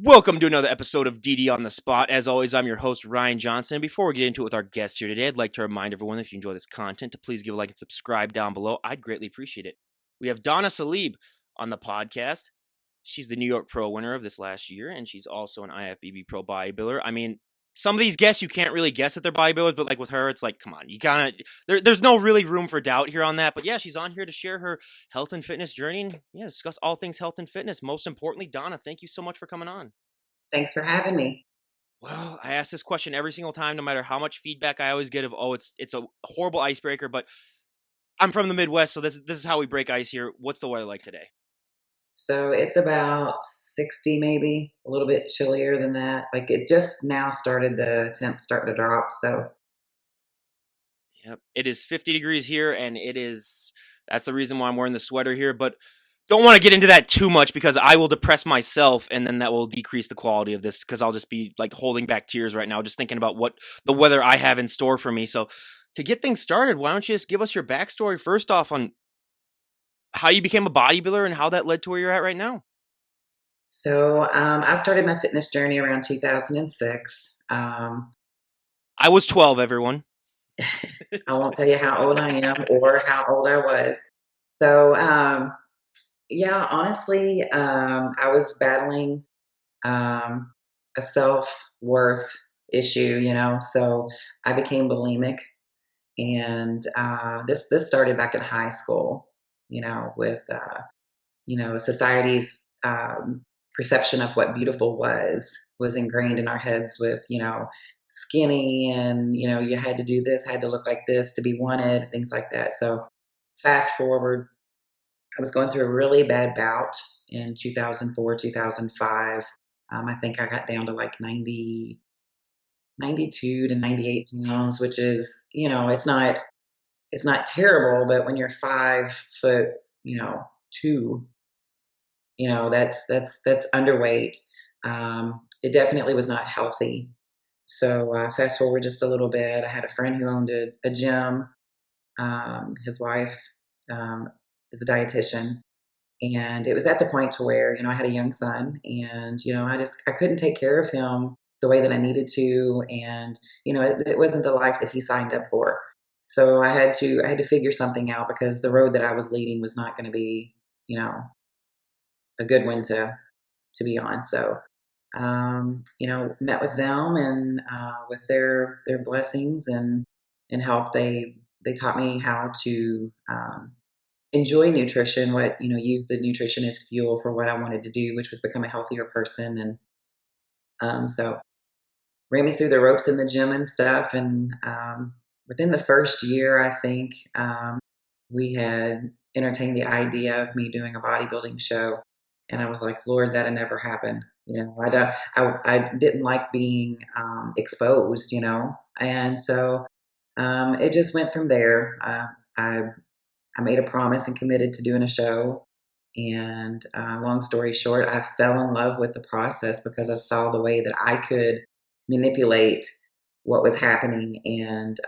Welcome to another episode of DD on the Spot. As always, I'm your host, Ryan Johnson. Before we get into it with our guest here today, I'd like to remind everyone that if you enjoy this content, to please give a like and subscribe down below. I'd greatly appreciate it. We have Donna Salib on the podcast. She's the New York Pro winner of this last year, and she's also an IFBB Pro bodybuilder. I mean, some of these guests, you can't really guess that they're bodybuilders, but like with her, it's like, come on, you gotta, there's no really room for doubt here on that. But yeah, she's on here to share her health and fitness journey and yeah, discuss all things health and fitness. Most importantly, Donna, thank you so much for coming on. Thanks for having me. Well, I ask this question every single time, no matter how much feedback I always get of, oh, it's a horrible icebreaker, but I'm from the Midwest, so this is how we break ice here. What's the weather like today? So it's about 60, maybe a little bit chillier than that. Like it just now started, the temp starting to drop. So Yep, it is 50 degrees here, and that's the reason why I'm wearing the sweater here. But don't want to get into that too much because I will depress myself, and then that will decrease the quality of this because I'll just be like holding back tears right now, just thinking about what the weather I have in store for me. So to get things started, why don't you just give us your backstory first off on how you became a bodybuilder and how that led to where you're at right now? I started my fitness journey around 2006. I was 12, everyone. I won't tell you how old I am or how old I was. So yeah, honestly, I was battling um, a self-worth issue, so I became bulimic. And this started back in high school, with society's perception of what beautiful was ingrained in our heads with skinny, and you had to do this, had to look like this to be wanted, things like that. So fast forward, I was going through a really bad bout in 2004, 2005. I think I got down to like 92 to 98 pounds, which is, it's not terrible, but when you're 5 foot, 2, that's underweight. It definitely was not healthy. So fast forward just a little bit, I had a friend who owned a gym. His wife is a dietitian, and it was at the point to where I had a young son, and I couldn't take care of him the way that I needed to, and it wasn't the life that he signed up for. So I had to figure something out because the road that I was leading was not going to be a good one to be on. So met with them, and with their blessings and help, they taught me how to enjoy nutrition, use the nutrition as fuel for what I wanted to do, which was become a healthier person. And so ran me through the ropes in the gym and stuff. And within the first year, I think we had entertained the idea of me doing a bodybuilding show. And I was like, Lord, that'll never happen. I didn't like being exposed, and so it just went from there. I made a promise and committed to doing a show. And long story short, I fell in love with the process because I saw the way that I could manipulate what was happening, and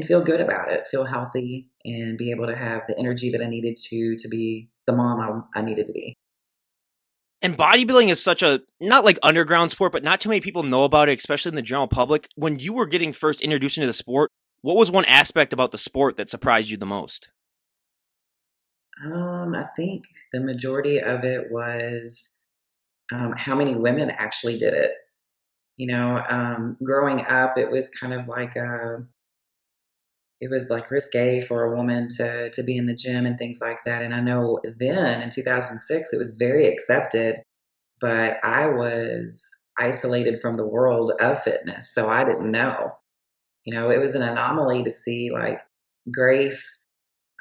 feel good about it, feel healthy, and be able to have the energy that I needed to be the mom I needed to be. And bodybuilding is such a not like underground sport, but not too many people know about it, especially in the general public. When you were getting first introduced into the sport, what was one aspect about the sport that surprised you the most? I think the majority of it was how many women actually did it. Growing up, it was kind of like it was like risque for a woman to be in the gym and things like that. And I know then in 2006, it was very accepted, but I was isolated from the world of fitness, so I didn't know. It was an anomaly to see like Grace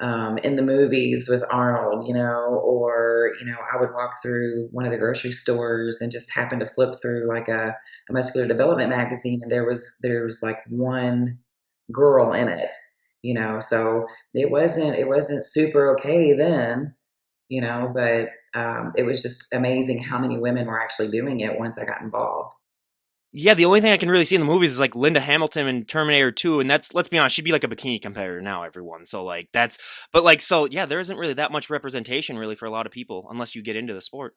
in the movies with Arnold, or I would walk through one of the grocery stores and just happen to flip through like a muscular development magazine, and there was like one girl in it, so it wasn't super okay then, but it was just amazing how many women were actually doing it once I got involved. Yeah, the only thing I can really see in the movies is like Linda Hamilton in Terminator 2, and that's, let's be honest, she'd be like a bikini competitor now, everyone. So like but like so yeah, there isn't really that much representation really for a lot of people unless you get into the sport.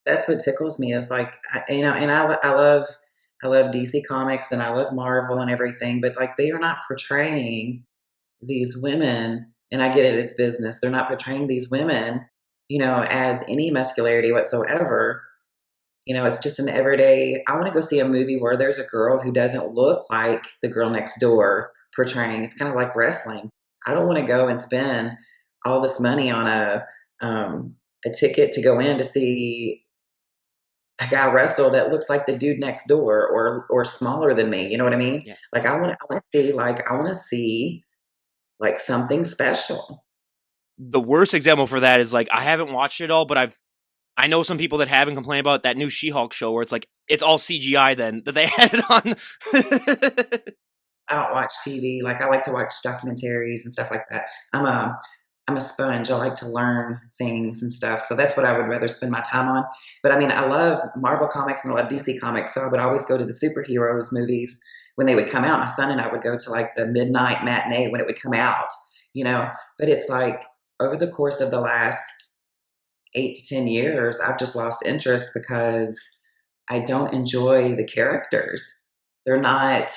That's what tickles me is like, and I love DC Comics and I love Marvel and everything, but like they are not portraying these women, and I get it, it's business. They're not portraying these women, as any muscularity whatsoever. It's just an everyday. I want to go see a movie where there's a girl who doesn't look like the girl next door portraying. It's kind of like wrestling. I don't want to go and spend all this money on a ticket to go in to see a guy wrestle that looks like the dude next door or smaller than me. You know what I mean? Yeah. Like I want to see like something special. The worst example for that is like I haven't watched it all, but I know some people that haven't complained about that new She-Hulk show where it's like it's all CGI then that they had it on. I don't watch TV. Like I like to watch documentaries and stuff like that. I'm a sponge. I like to learn things and stuff. So that's what I would rather spend my time on. But I mean, I love Marvel comics and I love DC comics. So I would always go to the superheroes movies when they would come out. My son and I would go to like the midnight matinee when it would come out, you know. But it's like over the course of the last 8 to 10 years, I've just lost interest because I don't enjoy the characters. They're not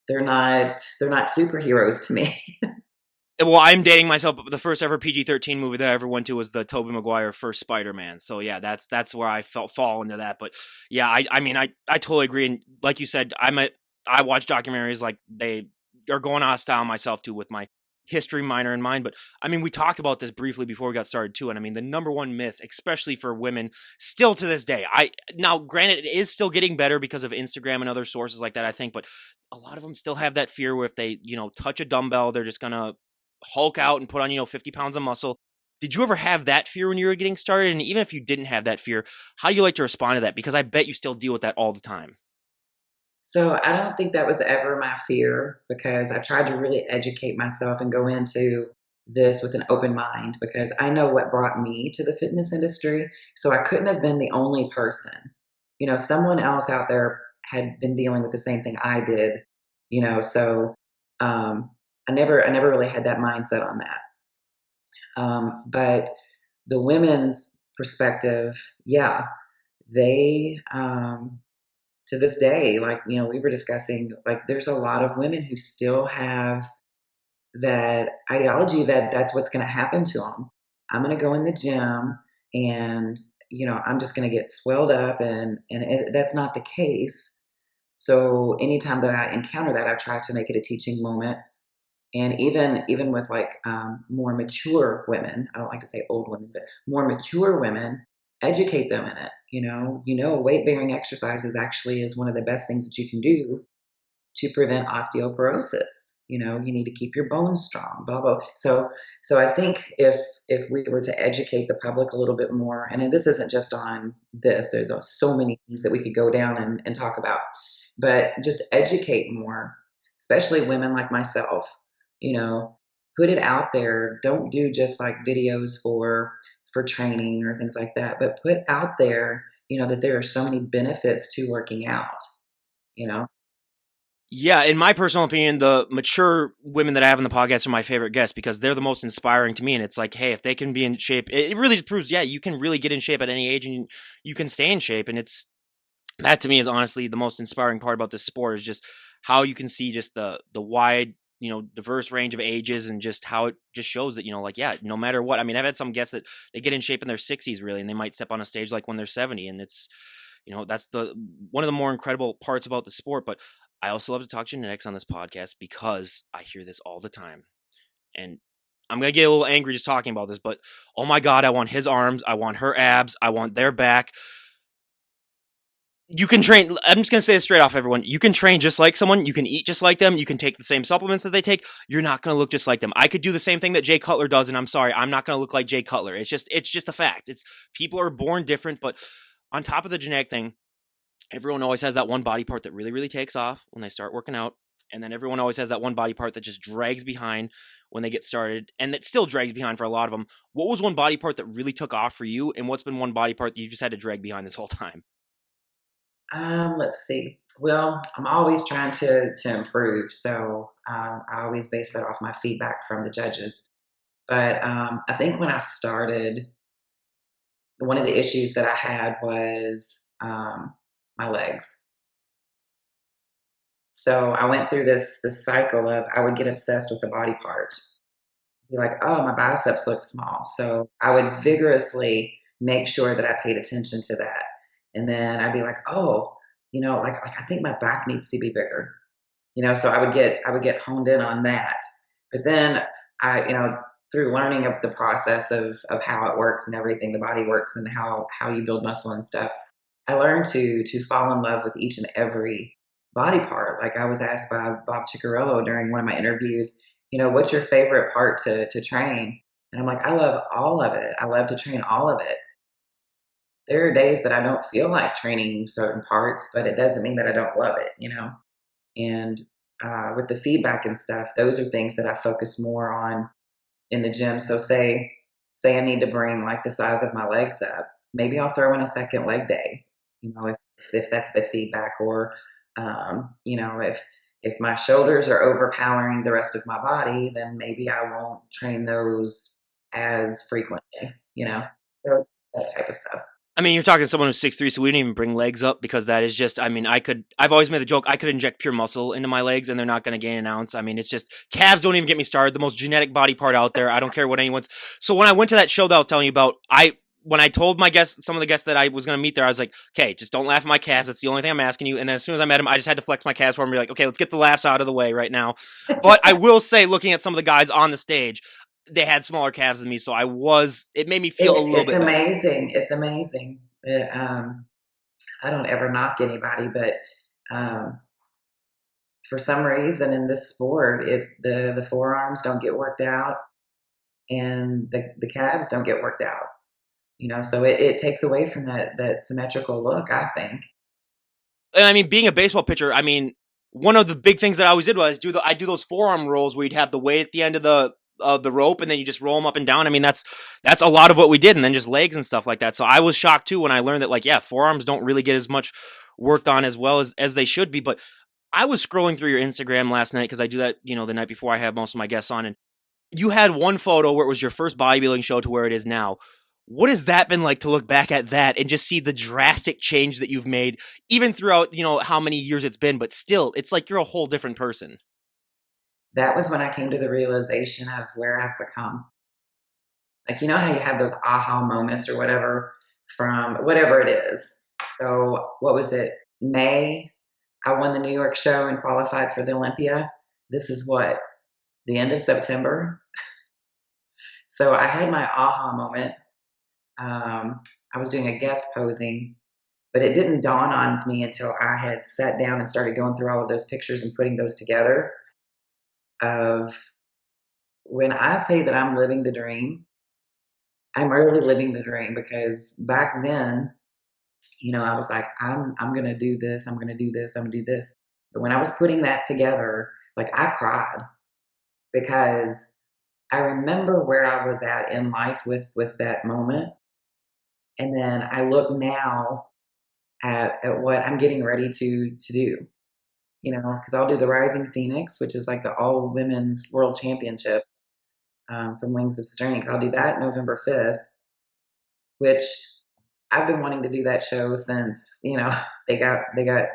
they're not superheroes to me. Well, I'm dating myself, but the first ever PG-13 movie that I ever went to was the Tobey Maguire first Spider-Man. So yeah, that's where I felt fall into that. But yeah, I mean I totally agree. And like you said, I watch documentaries like they are going out of style myself too with my history minor in mind. But I mean, we talked about this briefly before we got started too. And I mean, the number one myth, especially for women, still to this day. Now, granted, it is still getting better because of Instagram and other sources like that, I think, but a lot of them still have that fear where if they, touch a dumbbell, they're just gonna Hulk out and put on, 50 pounds of muscle. Did you ever have that fear when you were getting started? And even if you didn't have that fear, how do you like to respond to that? Because I bet you still deal with that all the time. So I don't think that was ever my fear because I tried to really educate myself and go into this with an open mind because I know what brought me to the fitness industry. So I couldn't have been the only person. Someone else out there had been dealing with the same thing I did, so I never really had that mindset on that. But the women's perspective, yeah, they to this day, like, we were discussing, like, there's a lot of women who still have that ideology that that's what's going to happen to them. I'm going to go in the gym and, I'm just going to get swelled up and that's not the case. So anytime that I encounter that, I try to make it a teaching moment. And even with like more mature women, I don't like to say old women, but more mature women, educate them in it. Weight bearing exercises actually is one of the best things that you can do to prevent osteoporosis. You need to keep your bones strong, blah blah. So I think if we were to educate the public a little bit more, and this isn't just on this, there's so many things that we could go down and talk about, but just educate more, especially women like myself. You know, put it out there. Don't do just like videos for training or things like that, but put out there, that there are so many benefits to working out. You know. Yeah, in my personal opinion, the mature women that I have on the podcast are my favorite guests because they're the most inspiring to me. And it's like, hey, if they can be in shape, it really proves, yeah, you can really get in shape at any age and you can stay in shape. And that to me is honestly the most inspiring part about this sport is just how you can see just the wide, diverse range of ages and just how it just shows that, like, yeah, no matter what. I mean, I've had some guests that they get in shape in their 60s really, and they might step on a stage like when they're 70. And it's, that's the one of the more incredible parts about the sport. But I also love to talk genetics on this podcast because I hear this all the time. And I'm going to get a little angry just talking about this, but oh my God, I want his arms. I want her abs. I want their back. You can train. I'm just going to say this straight off, everyone. You can train just like someone. You can eat just like them. You can take the same supplements that they take. You're not going to look just like them. I could do the same thing that Jay Cutler does, and I'm sorry, I'm not going to look like Jay Cutler. It's just a fact. It's people are born different, but on top of the genetic thing, everyone always has that one body part that really, really takes off when they start working out. And then everyone always has that one body part that just drags behind when they get started. And that still drags behind for a lot of them. What was one body part that really took off for you? And what's been one body part that you just had to drag behind this whole time? Let's see. Well, I'm always trying to improve, so I always base that off my feedback from the judges. But I think when I started, one of the issues that I had was my legs. So I went through this cycle of I would get obsessed with the body part, be like, oh, my biceps look small. So I would vigorously make sure that I paid attention to that. And then I'd be like, oh, like I think my back needs to be bigger. So I would get honed in on that. But then through learning of the process of how it works and everything, the body works and how you build muscle and stuff, I learned to fall in love with each and every body part. Like I was asked by Bob Ciccarello during one of my interviews, what's your favorite part to train? And I'm like, I love all of it. I love to train all of it. There are days that I don't feel like training certain parts, but it doesn't mean that I don't love it. And with the feedback and stuff, those are things that I focus more on in the gym. So say I need to bring like the size of my legs up, maybe I'll throw in a second leg day. If that's the feedback, or if my shoulders are overpowering the rest of my body, then maybe I won't train those as frequently. So that type of stuff. I mean, you're talking to someone who's 6'3", so we didn't even bring legs up because that is just, I mean, I've always made the joke, I could inject pure muscle into my legs and they're not going to gain an ounce. I mean, it's just, calves don't even get me started. The most genetic body part out there. I don't care what anyone's. So when I went to that show that I was telling you about, when I told some of the guests that I was going to meet there, I was like, okay, just don't laugh at my calves. That's the only thing I'm asking you. And then as soon as I met him, I just had to flex my calves for him and be like, okay, let's get the laughs out of the way right now. But I will say, looking at some of the guys on the stage, they had smaller calves than me. So it made me feel a little bit amazing. It's amazing. I don't ever knock anybody, but for some reason in this sport, the forearms don't get worked out and the calves don't get worked out. So it takes away from that symmetrical look, I think. And I mean, being a baseball pitcher, I mean, one of the big things that I always did was I do those forearm rolls where you'd have the weight at the end of the rope and then you just roll them up and down. I mean, that's a lot of what we did, and then just legs and stuff like that. So I was shocked too when I learned that, like, yeah, forearms don't really get as much worked on as well as they should be. But I was scrolling through your Instagram last night because I do that, the night before I have most of my guests on, and you had one photo where it was your first bodybuilding show to where it is now. What has that been like to look back at that and just see the drastic change that you've made, even throughout, how many years it's been, but still, it's like you're a whole different person. That was when I came to the realization of where I've become. Like, how you have those aha moments or whatever from whatever it is. So what was it? May, I won the New York show and qualified for the Olympia. This is what, the end of September? So I had my aha moment. I was doing a guest posing, but it didn't dawn on me until I had sat down and started going through all of those pictures and putting those together. Of when I say that I'm living the dream, I'm really living the dream, because back then, I was like, I'm gonna do this, I'm gonna do this, I'm gonna do this. But when I was putting that together, like I cried, because I remember where I was at in life with that moment. And then I look now at what I'm getting ready to do, because I'll do the Rising Phoenix, which is like the all women's world championship from Wings of Strength. I'll do that November 5th, which I've been wanting to do that show since, they got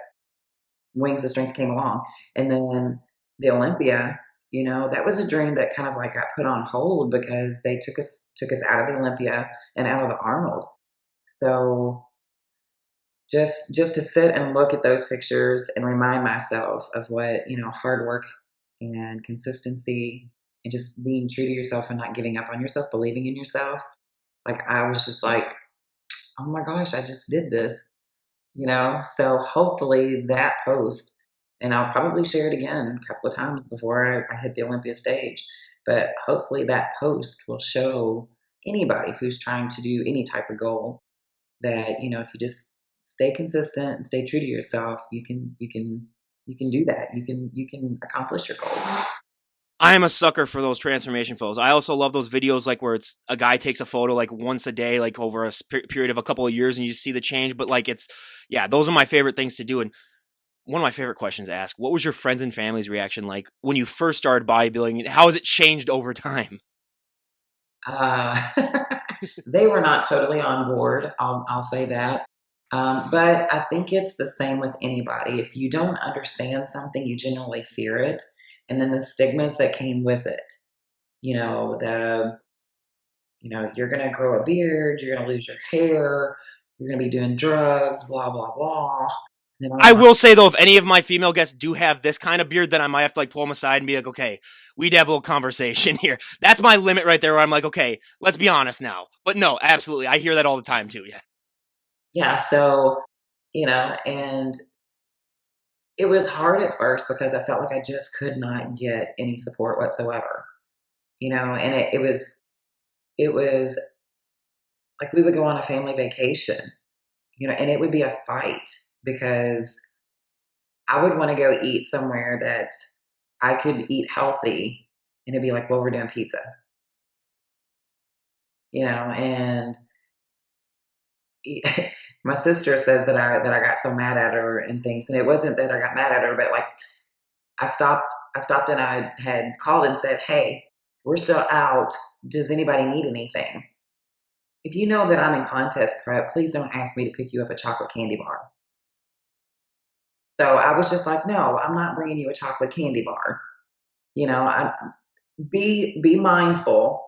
Wings of Strength came along. And then the Olympia, that was a dream that kind of like got put on hold because they took us out of the Olympia and out of the Arnold. So just to sit and look at those pictures and remind myself of what, hard work and consistency and just being true to yourself and not giving up on yourself, believing in yourself. Like I was just like, oh my gosh, I just did this, So hopefully that post, and I'll probably share it again a couple of times before I hit the Olympia stage, but hopefully that post will show anybody who's trying to do any type of goal that, if you just stay consistent and stay true to yourself, you can do that. You can accomplish your goals. I am a sucker for those transformation photos. I also love those videos like where it's a guy takes a photo like once a day, like over a period of a couple of years, and you see the change. But like those are my favorite things to do. And one of my favorite questions to ask: what was your friends and family's reaction like when you first started bodybuilding? How has it changed over time? They were not totally on board. I'll say that. But I think it's the same with anybody. If you don't understand something, you generally fear it. And then the stigmas that came with it, you know, you're going to grow a beard, you're going to lose your hair, you're going to be doing drugs, blah, blah, blah. Then I I'm like, will say though, if any of my female guests do have this kind of beard, then I might have to like pull them aside and be like, okay, we'd have a little conversation here. That's my limit right there where I'm like, okay, let's be honest now. But no, absolutely. I hear that all the time too. Yeah. yeah, so, and it was hard at first because I felt like I just could not get any support whatsoever, and it was like we would go on a family vacation, and it would be a fight because I would want to go eat somewhere that I could eat healthy, and it'd be like, well, we're doing pizza, and my sister says that I got so mad at her and things, and it wasn't that I got mad at her, but like I stopped I stopped and I had called and said, "Hey, we're still out. Does anybody need anything? If you know that I'm in contest prep, please don't ask me to pick you up a chocolate candy bar." So I was just like, "No, I'm not bringing you a chocolate candy bar. I, be mindful.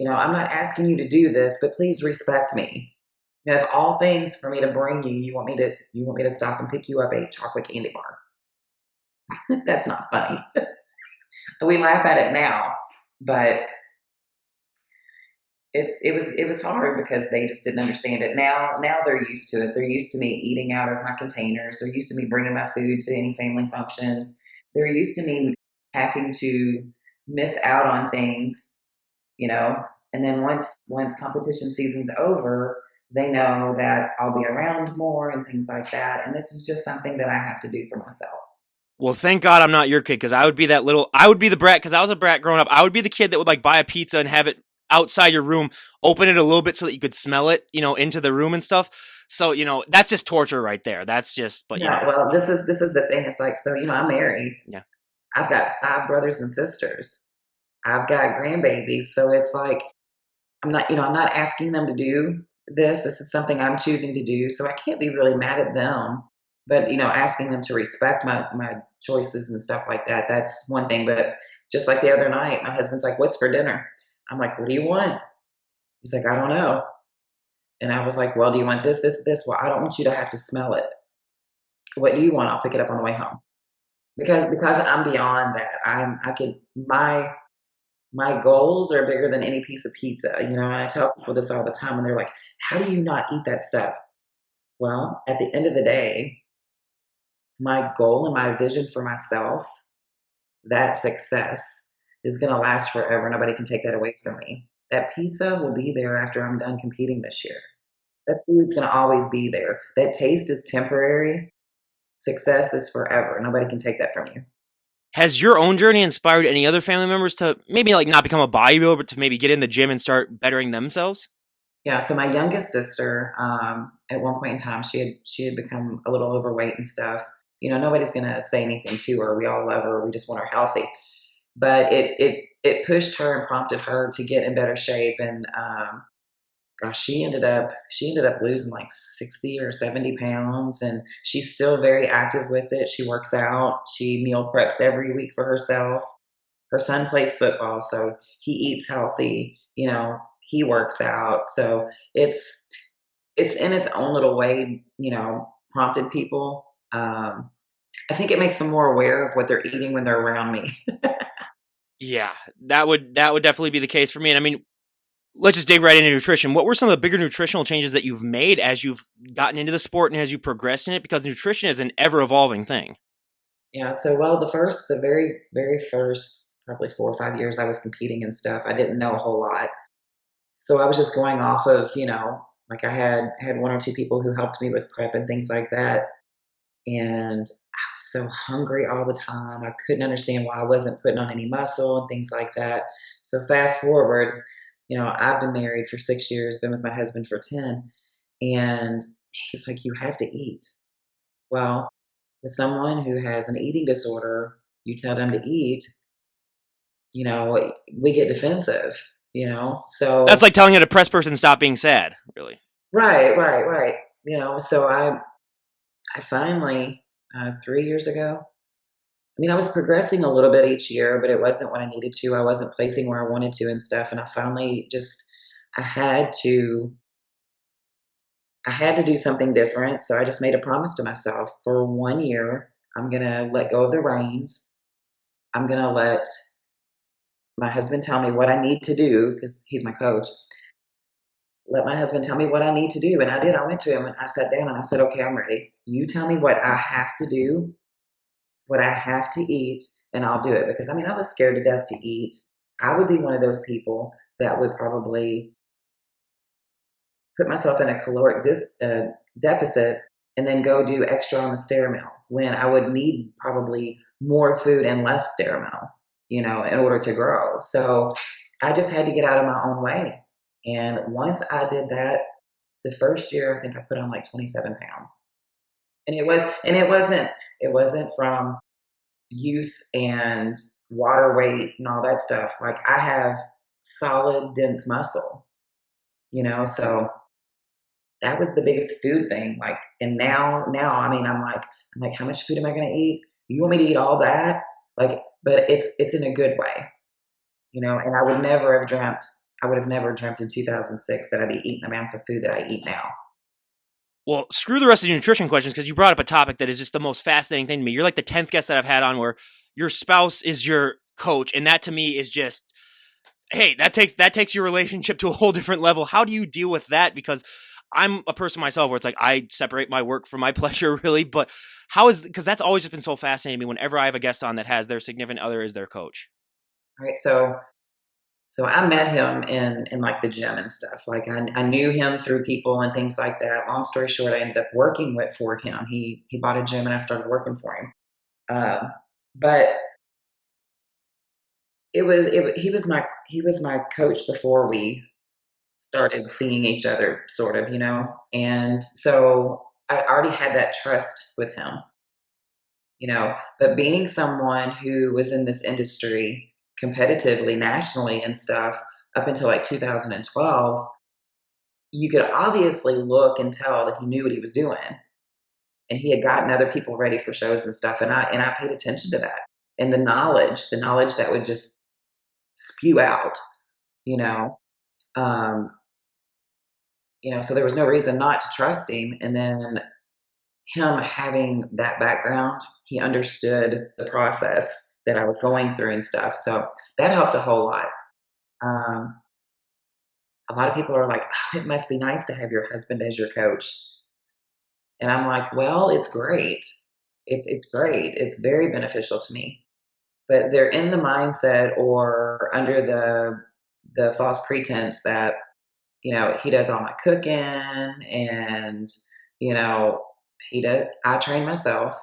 I'm not asking you to do this, but please respect me. Of all things for me to bring you, you want me to stop and pick you up a chocolate candy bar." That's not funny. We laugh at it now, but it was hard because they just didn't understand it. Now they're used to it. They're used to me eating out of my containers. They're used to me bringing my food to any family functions. They're used to me having to miss out on things, you know. And then once competition season's over, they know that I'll be around more and things like that. And this is just something that I have to do for myself. Well, thank God I'm not your kid because I would be the brat because I was a brat growing up. I would be the kid that would like buy a pizza and have it outside your room, open it a little bit so that you could smell it, into the room and stuff. So, that's just torture right there. That's just, but Yeah, well, this is the thing. It's like, so I'm married. yeah. I've got 5 brothers and sisters. I've got grandbabies, so it's like I'm not asking them to do this. This is something I'm choosing to do, so I can't be really mad at them. But asking them to respect my choices and stuff like that. That's one thing. But just like the other night, my husband's like, "What's for dinner?" I'm like, "What do you want?" He's like, "I don't know." And I was like, "Well, do you want this, this, this?" "Well, I don't want you to have to smell it. What do you want? I'll pick it up on the way home." Because I'm beyond that. I could my goals are bigger than any piece of pizza, and I tell people this all the time, and they're like, "How do you not eat that stuff?" Well, at the end of the day, my goal and my vision for myself, that success is going to last forever. Nobody can take that away from me. That pizza will be there after I'm done competing this year. That food's going to always be there. That taste is temporary. Success is forever. Nobody can take that from you. Has your own journey inspired any other family members to maybe like not become a bodybuilder, but to maybe get in the gym and start bettering themselves? Yeah, so my youngest sister, at one point in time, she had become a little overweight and stuff. Nobody's gonna say anything to her. We all love her. We just want her healthy. But it pushed her and prompted her to get in better shape. And gosh, she ended up losing like 60 or 70 pounds, and she's still very active with it. She works out. She meal preps every week for herself. Her son plays football, so he eats healthy. He works out, so it's in its own little way. Prompted people. I think it makes them more aware of what they're eating when they're around me. Yeah, that would definitely be the case for me. And I mean, let's just dig right into nutrition. What were some of the bigger nutritional changes that you've made as you've gotten into the sport and as you progressed in it? Because nutrition is an ever evolving thing. Yeah. So, well, the very, very first, probably 4 or 5 years I was competing and stuff, I didn't know a whole lot. So I was just going off of, like I had 1 or 2 people who helped me with prep and things like that. And I was so hungry all the time. I couldn't understand why I wasn't putting on any muscle and things like that. So fast forward, I've been married for 6 years, been with my husband for 10, and he's like, "You have to eat." Well, with someone who has an eating disorder, you tell them to eat, we get defensive. So That's like telling a depressed person to stop being sad, really. right. So I finally 3 years ago. I mean, I was progressing a little bit each year, but it wasn't what I needed to. I wasn't placing where I wanted to and stuff. And I finally just, I had to, I had to do something different. So I just made a promise to myself for 1 year. I'm going to let go of the reins. I'm going to let my husband tell me what I need to do because he's my coach. Let my husband tell me what I need to do. And I did. I went to him and I sat down and I said, okay, I'm ready. You tell me what I have to do, what I have to eat, and I'll do it. Because I mean, I was scared to death to eat. I would be one of those people that would probably put myself in a caloric deficit and then go do extra on the stair mill when I would need probably more food and less stair mill, in order to grow. So I just had to get out of my own way. And once I did that, the first year I think I put on like 27 pounds. And it wasn't from use and water weight and all that stuff. Like I have solid, dense muscle, so that was the biggest food thing. Like, and now, I mean, I'm like, how much food am I going to eat? You want me to eat all that? Like, but it's in a good way, and I would have never dreamt in 2006 that I'd be eating the amounts of food that I eat now. Well, screw the rest of the nutrition questions because you brought up a topic that is just the most fascinating thing to me. You're like the 10th guest that I've had on where your spouse is your coach. And that to me is just, hey, that takes your relationship to a whole different level. How do you deal with that? Because I'm a person myself where it's like I separate my work from my pleasure, really. But because that's always just been so fascinating to me whenever I have a guest on that has their significant other as their coach. All right. So I met him in like the gym and stuff. Like I knew him through people and things like that. Long story short, I ended up working for him. He bought a gym and I started working for him. But he was my coach before we started seeing each other, sort of, And so I already had that trust with him. But being someone who was in this industry competitively, nationally, and stuff up until like 2012, you could obviously look and tell that he knew what he was doing, and he had gotten other people ready for shows and stuff. And I paid attention to that and the knowledge that would just spew out, you know. Um, so there was no reason not to trust him. And then him having that background, he understood the process that I was going through and stuff. So that helped a whole lot. Um, a lot of people are like, oh, it must be nice to have your husband as your coach. And I'm like, well, it's great. It's great. It's very beneficial to me. But they're in the mindset or under the false pretense that, he does all my cooking and, you know, I train myself.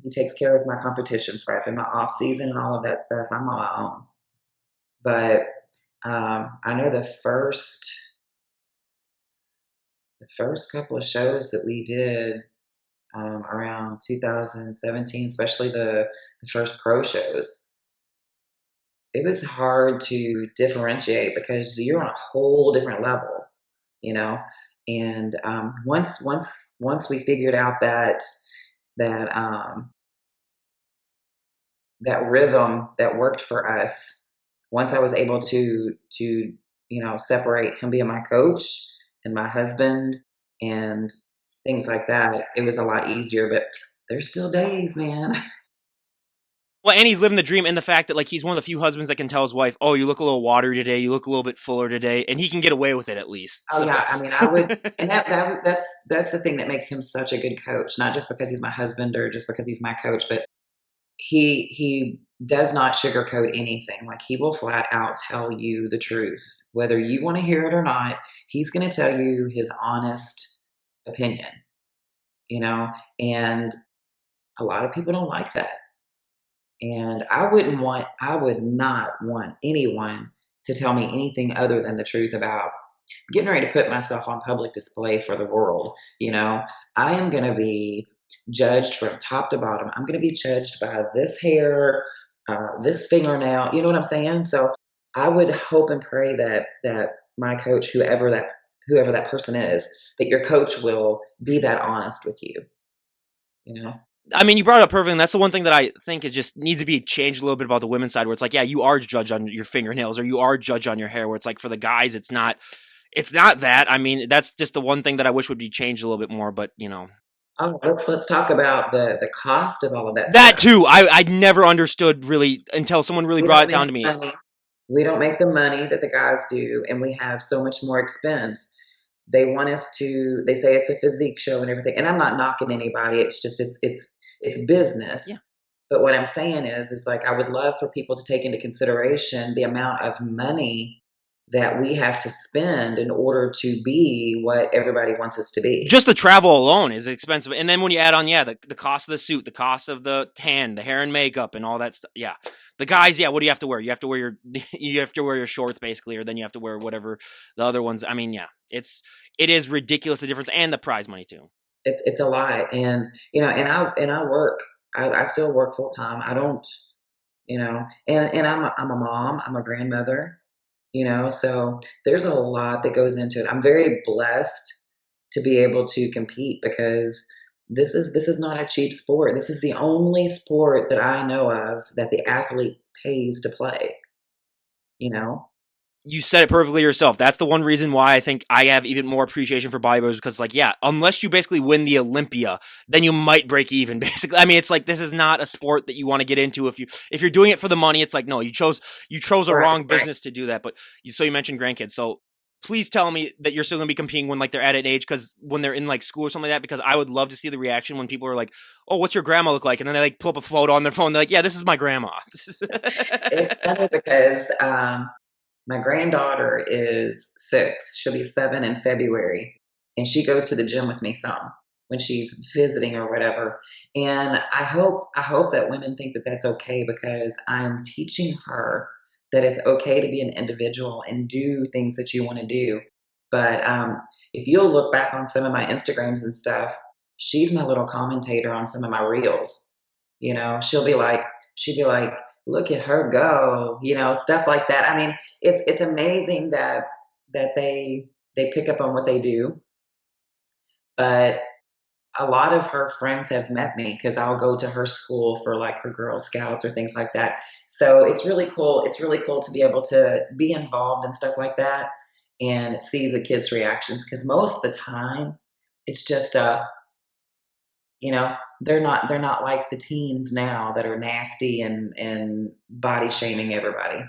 He takes care of my competition prep and my off season and all of that stuff. I'm on my own. But I know the first couple of shows that we did around 2017, especially the first pro shows, it was hard to differentiate because you're on a whole different level, you know. And once we figured out that that rhythm that worked for us, once I was able to separate him being my coach and my husband and things like that, it was a lot easier. But there's still days, man. Well, and he's living the dream, and the fact that like he's one of the few husbands that can tell his wife, "Oh, you look a little watery today. You look a little bit fuller today," and he can get away with it at least. Oh So. yeah, I mean, I would, and that's the thing that makes him such a good coach. Not just because he's my husband or just because he's my coach, but he does not sugarcoat anything. Like he will flat out tell you the truth, whether you want to hear it or not. He's going to tell you his honest opinion, you know. And a lot of people don't like that. And I would not want anyone to tell me anything other than the truth about getting ready to put myself on public display for the world. I am going to be judged from top to bottom. I'm going to be judged by this hair, this fingernail. You know what I'm saying? So I would hope and pray that my coach, whoever that person is, that your coach will be that honest with you, you know? I mean, you brought it up perfectly, and that's the one thing that I think is just needs to be changed a little bit about the women's side, where it's like, yeah, you are judged on your fingernails or you are judged on your hair, where it's like for the guys, it's not that. I mean, that's just the one thing that I wish would be changed a little bit more, but you know, Oh, let's talk about the cost of all of that that stuff. too. I never understood really until someone really We brought don't it make down to the me. money. We don't make the money that the guys do, and we have so much more expense. They want us to. They say it's a physique show and everything, and I'm not knocking anybody. It's just it's business. Yeah. But what I'm saying is like I would love for people to take into consideration the amount of money that we have to spend in order to be what everybody wants us to be. Just the travel alone is expensive, and then when you add on, yeah, the cost of the suit, the cost of the tan, the hair and makeup, and all that stuff. Yeah, the guys, yeah, what do you have to wear? You have to wear your you have to wear your shorts basically, or then you have to wear whatever the other ones. I mean, yeah, it is ridiculous the difference and the prize money too. It's a lot, and I work. I still work full time. I don't, and I'm a mom. I'm a grandmother. So there's a lot that goes into it. I'm very blessed to be able to compete because this is not a cheap sport. This is the only sport that I know of that the athlete pays to play. You know, You said it perfectly yourself. That's the one reason why I think I have even more appreciation for bodybuilders because, like, yeah, unless you basically win the Olympia, then you might break even. Basically, I mean, it's like this is not a sport that you want to get into if you're doing it for the money. It's like no, you chose a right, wrong right. business to do that. But you mentioned grandkids, so please tell me that you're still going to be competing when like they're at an age because when they're in like school or something like that. Because I would love to see the reaction when people are like, "Oh, what's your grandma look like?" And then they like pull up a photo on their phone. They're like, "Yeah, this is my grandma." It's funny because my granddaughter is 6. She'll be 7 in February, and she goes to the gym with me some when she's visiting or whatever. And I hope that women think that that's okay because I'm teaching her that it's okay to be an individual and do things that you want to do. But if you'll look back on some of my Instagrams and stuff, she's my little commentator on some of my reels. She'll be like, look at her go, stuff like that. I mean, it's amazing that they pick up on what they do, but a lot of her friends have met me because I'll go to her school for like her Girl Scouts or things like that. So it's really cool. It's really cool to be able to be involved in stuff like that and see the kids' reactions because most of the time it's just they're not like the teens now that are nasty and body shaming everybody.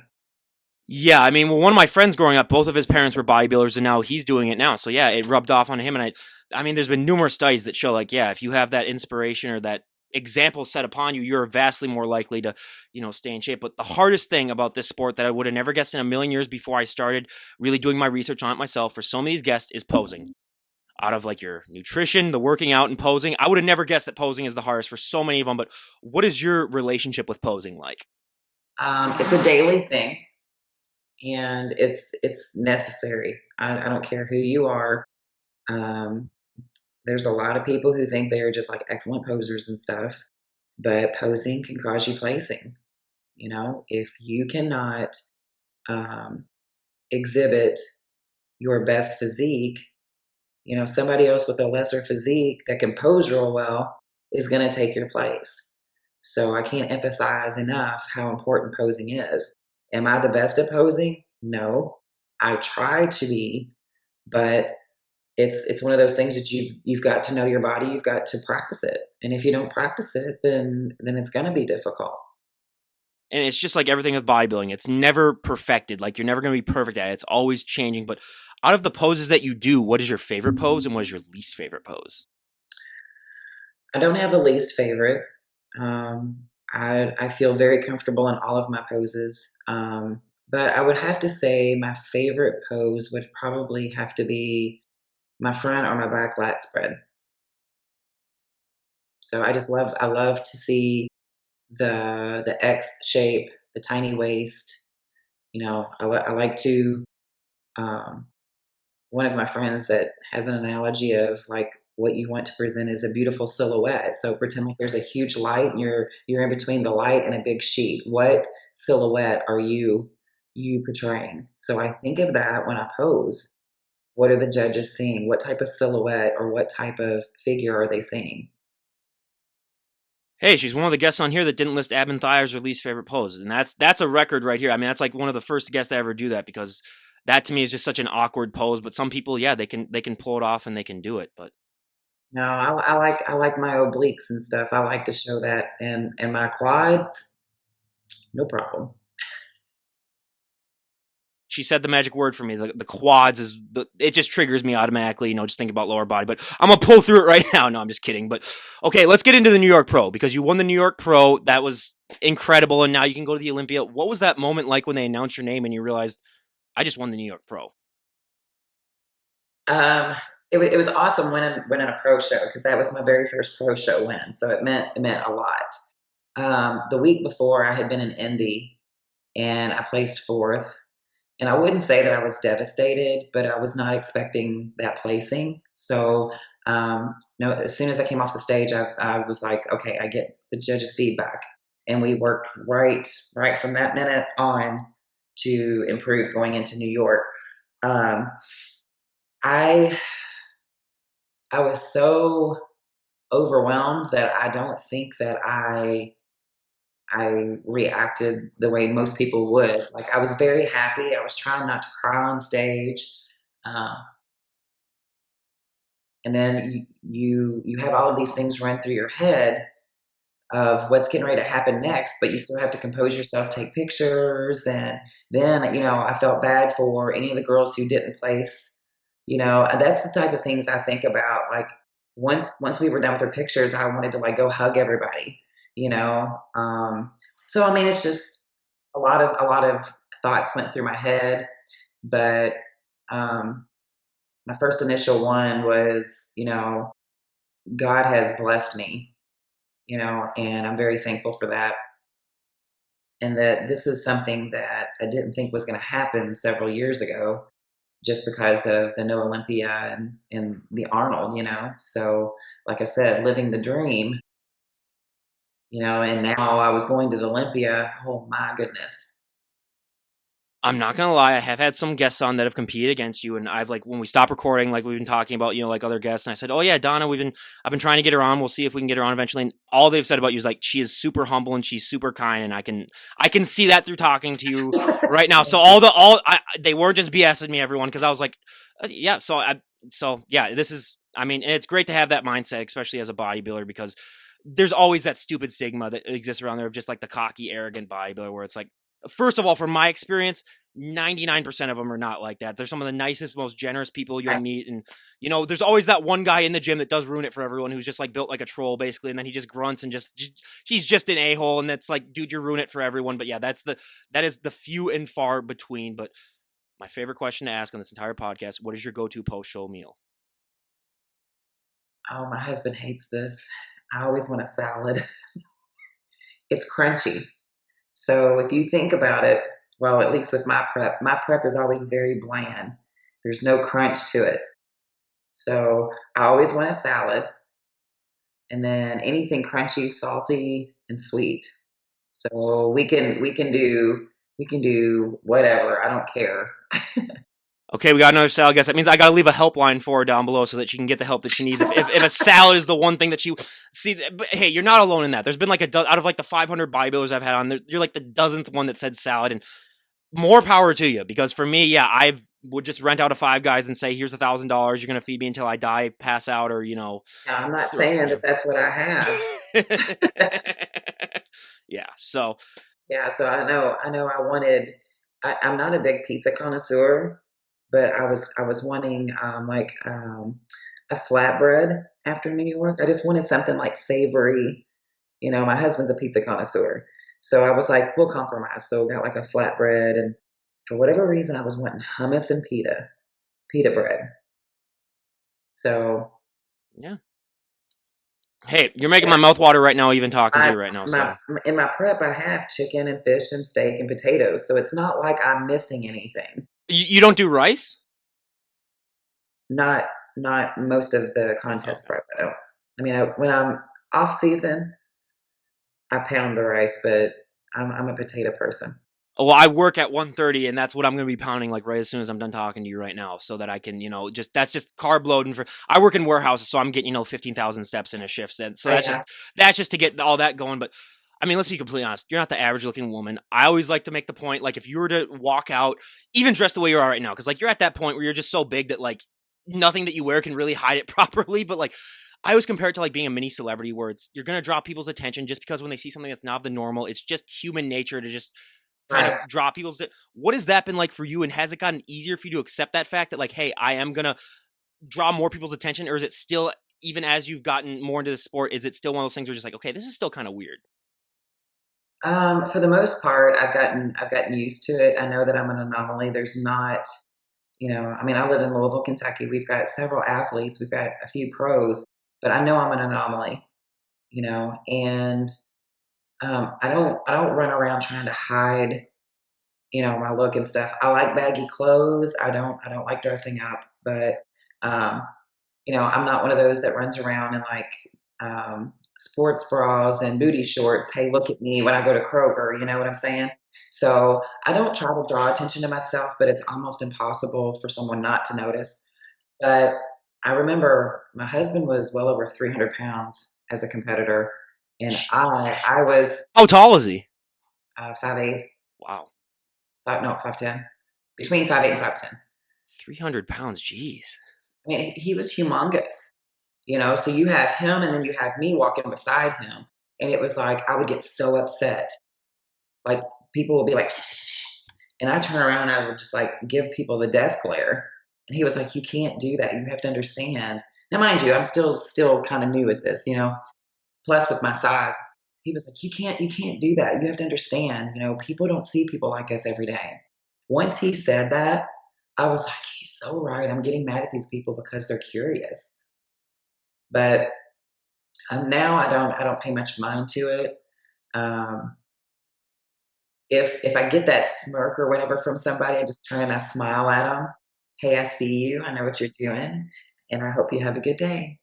Yeah, I mean, well, one of my friends growing up, both of his parents were bodybuilders, and now he's doing it now. So yeah, it rubbed off on him. And I mean, there's been numerous studies that show, like, yeah, if you have that inspiration or that example set upon you, you're vastly more likely to, stay in shape. But the hardest thing about this sport that I would have never guessed in a million years before I started really doing my research on it myself for so many of these guests is posing. Out of like your nutrition, the working out, and posing, I would have never guessed that posing is the hardest for so many of them. But what is your relationship with posing like? It's a daily thing, and it's necessary. I don't care who you are. Um, there's a lot of people who think they are just like excellent posers and stuff, but posing can cause you placing. If you cannot um, exhibit your best physique, somebody else with a lesser physique that can pose real well is going to take your place. So I can't emphasize enough how important posing is. Am I the best at posing? No. I try to be, but it's one of those things that you've got to know your body, you've got to practice it. And if you don't practice it, then it's going to be difficult. And it's just like everything with bodybuilding. It's never perfected. Like you're never going to be perfect at it. It's always changing. But out of the poses that you do, what is your favorite pose and what is your least favorite pose? I don't have a least favorite. I feel very comfortable in all of my poses. But I would have to say my favorite pose would probably have to be my front or my back lat spread. So I love to see the X shape, the tiny waist. I like to. Um, One of my friends that has an analogy of like what you want to present is a beautiful silhouette. So pretend like there's a huge light and you're in between the light and a big sheet. What silhouette are you you portraying? So I think of that when I pose. What are the judges seeing? What type of silhouette or what type of figure are they seeing? Hey, she's one of the guests on here that didn't list Abin Thayer's her least favorite pose, and that's a record right here. I mean, that's like one of the first guests to ever do that because that to me is just such an awkward pose. But some people, yeah, they can pull it off and they can do it. But No, I like my obliques and stuff. I like to show that, and my quads, no problem. she said the magic word for me. The quads it just triggers me automatically. Just think about lower body. But I'm gonna pull through it right now. No, I'm just kidding. But okay, let's get into the New York Pro because you won the New York Pro. That was incredible, and now you can go to the Olympia. What was that moment like when they announced your name and you realized I just won the New York Pro? Um, it was awesome winning a pro show because that was my very first pro show win. So it meant a lot. The week before, I had been in Indy and I placed fourth. And I wouldn't say that I was devastated, but I was not expecting that placing. So, as soon as I came off the stage, I was like, okay, I get the judges' feedback, and we worked right from that minute on to improve going into New York. Um, I I was so overwhelmed that I don't think that I reacted the way most people would. Like I was very happy. I was trying not to cry on stage. Uh, and then you have all of these things run through your head of what's getting ready to happen next, but you still have to compose yourself, take pictures, and then I felt bad for any of the girls who didn't place. And that's the type of things I think about. Like once we were done with their pictures, I wanted to like go hug everybody. You know, so I mean, it's just a lot of thoughts went through my head, but um, my first initial one was, God has blessed me, and I'm very thankful for that. And that this is something that I didn't think was going to happen several years ago just because of the No Olympia and the Arnold, So, like I said, living the dream, and now I was going to the Olympia. Oh my goodness. I'm not gonna lie, I have had some guests on that have competed against you, and I've like when we stop recording, like we've been talking about, like other guests, and I said, "Oh yeah, Donna, I've been trying to get her on. We'll see if we can get her on eventually." And all they've said about you is like she is super humble and she's super kind, and I can see that through talking to you right now. So they weren't just BSing me, everyone, because I was like, yeah. So yeah, this is. I mean, and it's great to have that mindset, especially as a bodybuilder, because there's always that stupid stigma that exists around there of just like the cocky, arrogant bodybuilder, where it's like, first of all, from my experience, 99% of them are not like that. They're some of the nicest, most generous people you'll meet. And, there's always that one guy in the gym that does ruin it for everyone who's just like built like a troll, basically. And then he just grunts and he's just an a-hole. And that's like, dude, you ruin it for everyone. But yeah, that is the few and far between. But my favorite question to ask on this entire podcast: what is your go-to post-show meal? Oh, my husband hates this. I always want a salad. It's crunchy. So if you think about it, well, at least with my prep is always very bland. There's no crunch to it. So I always want a salad and then anything crunchy, salty, and sweet. So we can do whatever. I don't care. Okay, we got another salad guest. That means I got to leave a helpline for her down below so that she can get the help that she needs. If a salad is the one thing that she see, but hey, you're not alone in that. There's been like out of like the 500 bodybuilders I've had on, you're like the dozenth one that said salad, and more power to you. Because for me, yeah, I would just rent out a Five Guys and say, "Here's $1,000. You're gonna feed me until I die, pass out, or Now, I'm not saying that that's what I have. yeah. So Yeah, so I know I wanted I'm not a big pizza connoisseur, but I was wanting a flatbread after New York. I just wanted something like savory. My husband's a pizza connoisseur. So I was like, we'll compromise. So got like a flatbread and for whatever reason I was wanting hummus and pita bread. So yeah. Hey, you're making my mouth water right now, even talking to I you right now. my So in my prep I have chicken and fish and steak and potatoes. So it's not like I'm missing anything. you don't do rice? Not not most of the contest Okay. prep. I don't. I mean, when I'm off season, I pound the rice, but I'm a potato person. Well, I work at 1:30, and that's what I'm going to be pounding like right as soon as I'm done talking to you right now, so that I can, that's just carb loading for. I work in warehouses, so I'm getting 15,000 steps in a shift, and so Oh, that's yeah. just to get all that going. But I mean, let's be completely honest. You're not the average looking woman. I always like to make the point, like if you were to walk out, even dressed the way you are right now, because like you're at that point where you're just so big that like nothing that you wear can really hide it properly. But like I always compare it to like being a mini celebrity, where you're going to draw people's attention just because when they see something that's not the normal, it's just human nature to just kind Right. of draw people's. What has that been like for you, and has it gotten easier for you to accept that fact that like, hey, I am gonna draw more people's attention, or is it still, even as you've gotten more into the sport, is it still one of those things where you're just like, okay, this is still kind of weird? For the most part, I've gotten used to it. I know that I'm an anomaly. There's not, I mean, I live in Louisville, Kentucky. We've got several athletes. We've got a few pros, but I know I'm an anomaly. And I don't run around trying to hide, my look and stuff. I like baggy clothes. I don't like dressing up, but um, I'm not one of those that runs around in like sports bras and booty shorts. Hey, look at me when I go to Kroger. You know what I'm saying? So I don't try to draw attention to myself, but it's almost impossible for someone not to notice. But I remember my husband was well over 300 pounds as a competitor, and I was How tall is he? 5'8", Wow, no, 5'10", between 5'8" and 5'10". 300 pounds. Jeez. I mean, he was humongous, So you have him, and then you have me walking beside him, and it was like I would get so upset. Like people would be like, and I turn around and I would just like give people the death glare. And he was like, "You can't do that. You have to understand." Now, mind you, I'm still kind of new at this. Plus, with my size, he was like, "You can't do that. You have to understand. People don't see people like us every day." Once he said that, I was like, "He's so right. I'm getting mad at these people because they're curious." But now I don't pay much mind to it. Um, if I get that smirk or whatever from somebody, I just turn and I smile at them. Hey, I see you. I know what you're doing, and I hope you have a good day.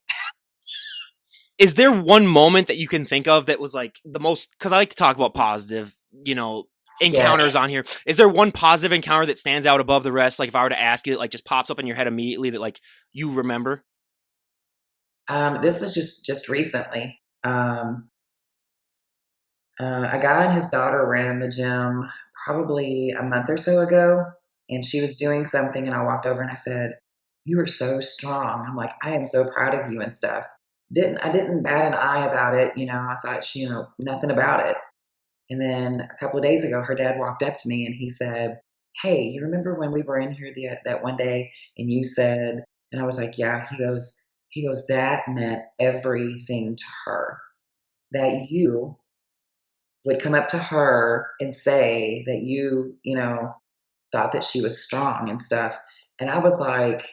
Is there one moment that you can think of that was like the most? Because I like to talk about positive, encounters Yes. on here. Is there one positive encounter that stands out above the rest? Like if I were to ask you, that like just pops up in your head immediately that like you remember? This was just recently. A guy and his daughter ran the gym probably a month or so ago, and she was doing something, and I walked over and I said, "You are so strong." I'm like, "I am so proud of you and stuff." I didn't bat an eye about it. I thought nothing about it. And then a couple of days ago, her dad walked up to me and he said, "Hey, you remember when we were in here that one day and you said?" And I was like, "Yeah." He goes, "That meant everything to her. That you would come up to her and say that you thought that she was strong and stuff." And I was like,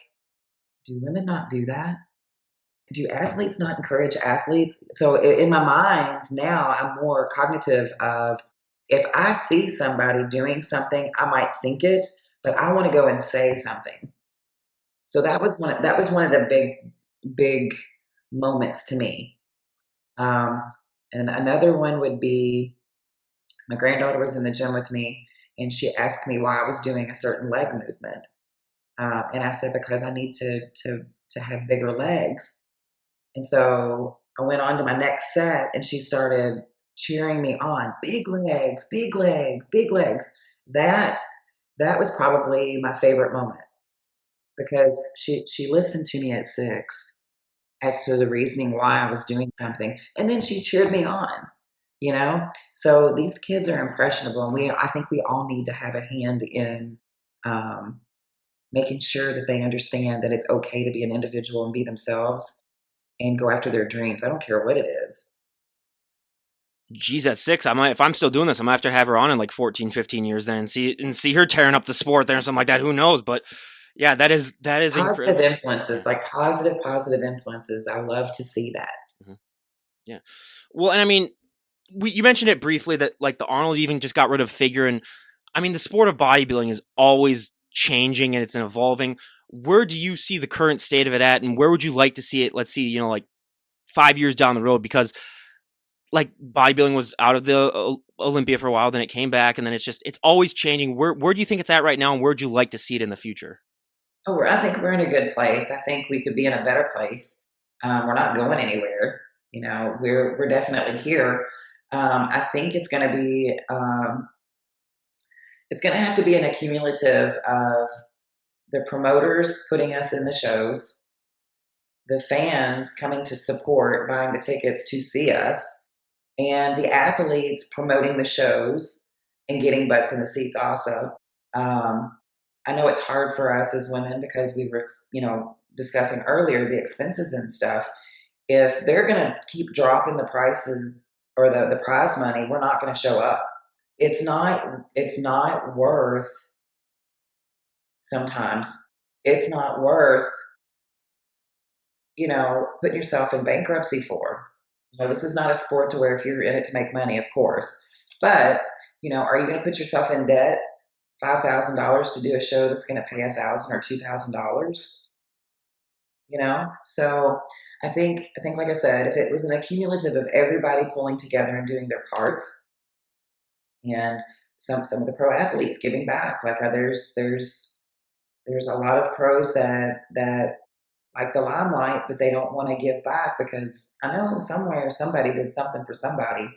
"Do women not do that? Do athletes not encourage athletes?" So in my mind now, I'm more cognitive of, if I see somebody doing something, I might think it, but I want to go and say something. So that was one of the big moments to me. Um, and another one would be, my granddaughter was in the gym with me, and she asked me why I was doing a certain leg movement, and I said, because I need to have bigger legs. And so I went on to my next set, and she started cheering me on. Big legs, big legs, big legs. That that was probably my favorite moment, because she listened to me at 6 as to the reasoning why I was doing something, and then she cheered me on. So these kids are impressionable, and I think we all need to have a hand in um, making sure that they understand that it's okay to be an individual and be themselves and go after their dreams. I don't care what it is. Geez, at 6, I might, if I'm still doing this, I might have to have her on in like 14, 15 years then and see her tearing up the sport there and something like that. Who knows? But yeah, that is Positive incredible. influences, like positive influences. I love to see that. Mhm. Yeah. Well, and I mean, you mentioned it briefly that like the Arnold even just got rid of figure, and I mean the sport of bodybuilding is always changing and it's evolving. Where do you see the current state of it at, and where would you like to see it? Let's see, like 5 years down the road, because like bodybuilding was out of the Olympia for a while, then it came back, and then it's always changing. Where do you think it's at right now, and where'd you like to see it in the future? Oh, I think we're in a good place. I think we could be in a better place. We're not going anywhere. We're definitely here. I think it's going to have to be an accumulative of the promoters putting us in the shows, the fans coming to support, buying the tickets to see us, and the athletes promoting the shows and getting butts in the seats also. Um, I know it's hard for us as women because we were, discussing earlier the expenses and stuff. If they're going to keep dropping the prices or the prize money, we're not going to show up. It's not worth sometimes. It's not worth, putting yourself in bankruptcy for. This is not a sport to where if you're in it to make money, of course. But, are you going to put yourself in debt $5,000 to do a show that's going to pay $1,000 or $2,000? So I think, like I said, if it was an accumulative of everybody pulling together and doing their parts, and some of the pro athletes giving back, like there's a lot of pros that like the limelight, but they don't want to give back because I know somewhere somebody did something for somebody.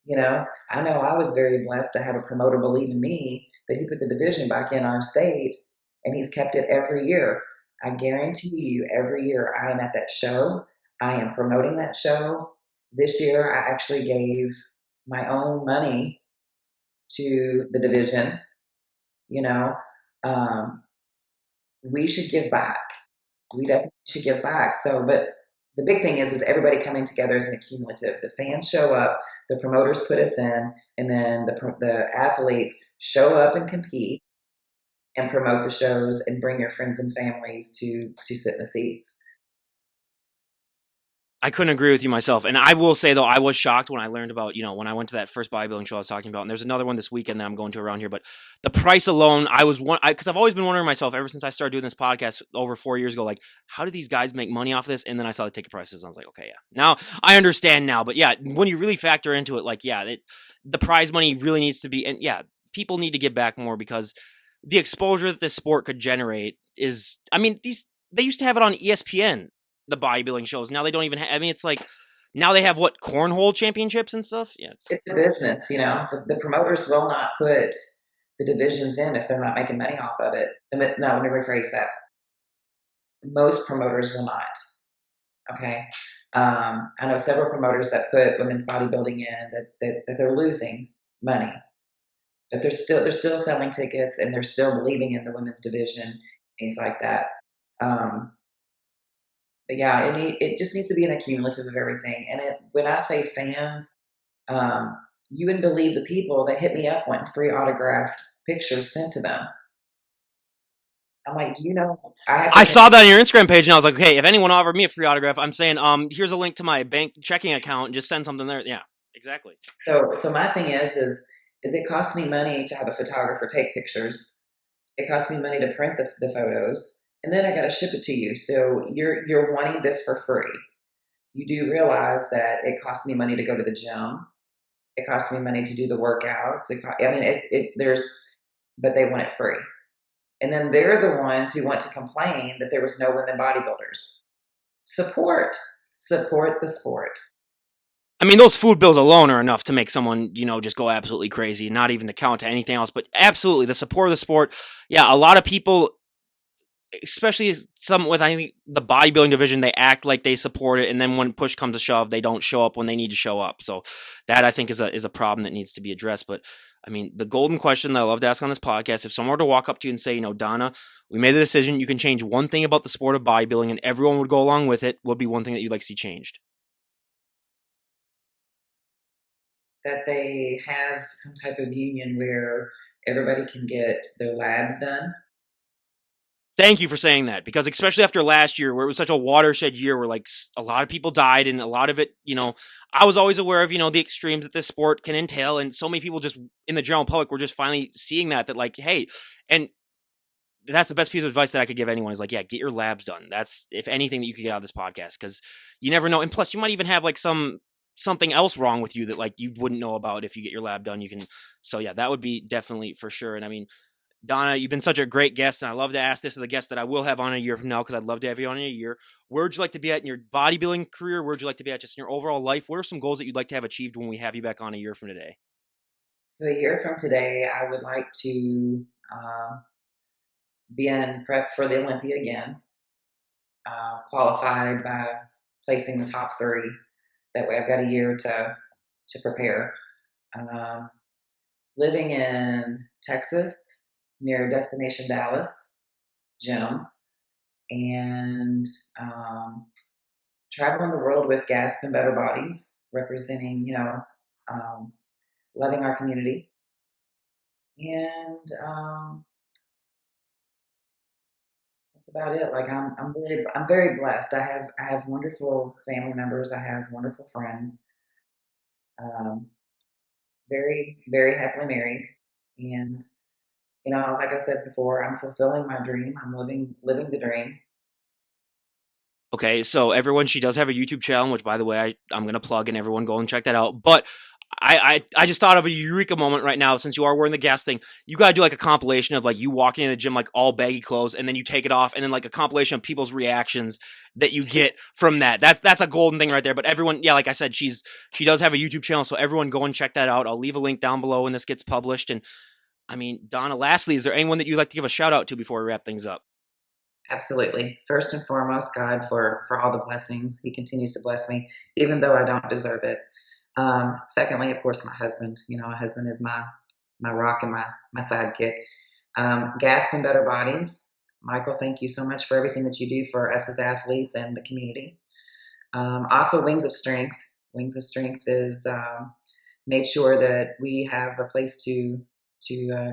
I know I was very blessed to have a promoter believe in me that he put the division back in our state, and he's kept it every year. I guarantee you, every year I am at that show. I am promoting that show. This year, I actually gave my own money to the division. You know, um, we should give back. We definitely should give back. So, but the big thing is everybody coming together as an accumulative. The fans show up, the promoters put us in, and then the athletes show up and compete and promote the shows and bring your friends and families to sit in the seats. I couldn't agree with you myself. And I will say, though, I was shocked when I learned about, when I went to that first bodybuilding show I was talking about, and there's another one this weekend that I'm going to around here, but the price alone, because I've always been wondering myself ever since I started doing this podcast over 4 years ago, like, how do these guys make money off of this? And then I saw the ticket prices, and I was like, okay, yeah, now I understand now. But yeah, when you really factor into it, like, yeah, the prize money really needs to be, and yeah, people need to give back more because the exposure that this sport could generate is, I mean, they used to have it on ESPN, the bodybuilding shows. Now they don't even have, I mean, it's like, now they have what, cornhole championships and stuff? Yeah. It's a business, the promoters will not put the divisions in if they're not making money off of it. No, let me rephrase that. Most promoters will not. Okay. I know several promoters that put women's bodybuilding in that they're losing money, but they're still selling tickets and they're still believing in the women's division, things like that. But yeah, it just needs to be an accumulative of everything. And when I say fans, you wouldn't believe the people that hit me up wanting free autographed pictures sent to them. I'm like, I saw that on your Instagram page, and I was like, okay, if anyone offered me a free autograph, I'm saying, here's a link to my bank checking account, and just send something there. Yeah, exactly. So my thing is it costs me money to have a photographer take pictures. It costs me money to print the photos, and then I got to ship it to you. So you're wanting this for free. You do realize that it costs me money to go to the gym. It costs me money to do the workouts. But they want it free. And then they're the ones who want to complain that there was no women bodybuilders. Support the sport. I mean, those food bills alone are enough to make someone, just go absolutely crazy, not even to count to anything else, but absolutely the support of the sport. Yeah, a lot of people, especially some with, I think, the bodybuilding division, they act like they support it, and then when push comes to shove, they don't show up when they need to show up. So that, I think, is a problem that needs to be addressed. But I mean, the golden question that I love to ask on this podcast: if someone were to walk up to you and say, Donna, we made the decision, you can change one thing about the sport of bodybuilding, and everyone would go along with it, what would be one thing that you'd like to see changed? That they have some type of union where everybody can get their labs done. Thank you for saying that, because especially after last year, where it was such a watershed year, where like a lot of people died, and a lot of it, I was always aware of, the extremes that this sport can entail, and so many people just in the general public were just finally seeing that like, hey, and that's the best piece of advice that I could give anyone is like, yeah, get your labs done. That's, if anything, that you could get out of this podcast, because you never know. And plus, you might even have like some something else wrong with you that like you wouldn't know about if you get your lab done. You can, so yeah, that would be definitely for sure. And I mean, Donna, you've been such a great guest, and I love to ask this of the guests that I will have on a year from now, because I'd love to have you on in a year. Where would you like to be at in your bodybuilding career? Where would you like to be at just in your overall life? What are some goals that you'd like to have achieved when we have you back on a year from today? So a year from today, I would like to uh, be in prep for the Olympia again, qualified by placing the top three. That way, I've got a year to prepare. Um, Living in Texas near Destination Dallas gym, and um, traveling the world with Gasp and Better Bodies, representing, um, loving our community. And that's about it. Like I'm very blessed. I have wonderful family members. I have wonderful friends. Um, very very happily married, and like I said before, I'm fulfilling my dream. I'm living the dream. Okay, so everyone, she does have a YouTube channel, which by the way, I'm gonna plug, and everyone go and check that out. But I just thought of a eureka moment right now, since you are wearing the gas thing. You gotta do like a compilation of like you walking in the gym like all baggy clothes, and then you take it off, and then like a compilation of people's reactions that you get from that. That's a golden thing right there. But everyone, yeah, like I said, she does have a YouTube channel, so everyone go and check that out. I'll leave a link down below when this gets published. And I mean, Donna, lastly, is there anyone that you'd like to give a shout out to before we wrap things up? Absolutely. First and foremost, God for all the blessings. He continues to bless me, even though I don't deserve it. Secondly, of course, my husband. My husband is my rock and my sidekick. Gasp and Better Bodies. Michael, thank you so much for everything that you do for us as athletes and the community. Also, Wings of Strength. Wings of Strength is made sure that we have a place to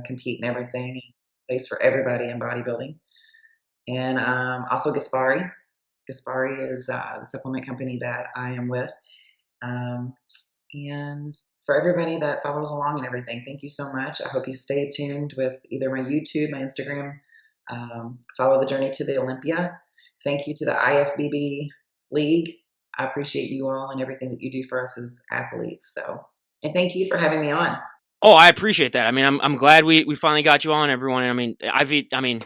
compete and everything, a place for everybody in bodybuilding. And also Gaspari. Gaspari is the supplement company that I am with. Um, and for everybody that follows along and everything, thank you so much. I hope you stay tuned with either my YouTube, my Instagram, follow the journey to the Olympia. Thank you to the IFBB League. I appreciate you all and everything that you do for us as athletes. And thank you for having me on. Oh, I appreciate that. I mean, I'm glad we finally got you on, everyone. I mean,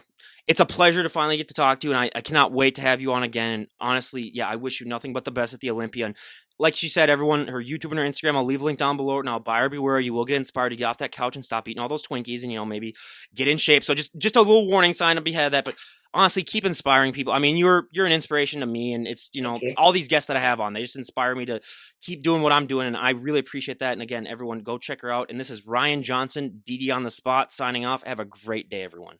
it's a pleasure to finally get to talk to you, and I cannot wait to have you on again. And honestly, yeah, I wish you nothing but the best at the Olympia. And like she said, everyone, her YouTube and her Instagram, I'll leave a link down below. Now, buyer beware, you will get inspired to get off that couch and stop eating all those Twinkies, and maybe get in shape. So just a little warning sign to be had of that. But honestly, keep inspiring people. I mean, you're an inspiration to me, and it's Thank you. all these guests that I have on, they just inspire me to keep doing what I'm doing, and I really appreciate that. And again, everyone, go check her out. And this is Ryan Johnson, DD on the spot, signing off. Have a great day, everyone.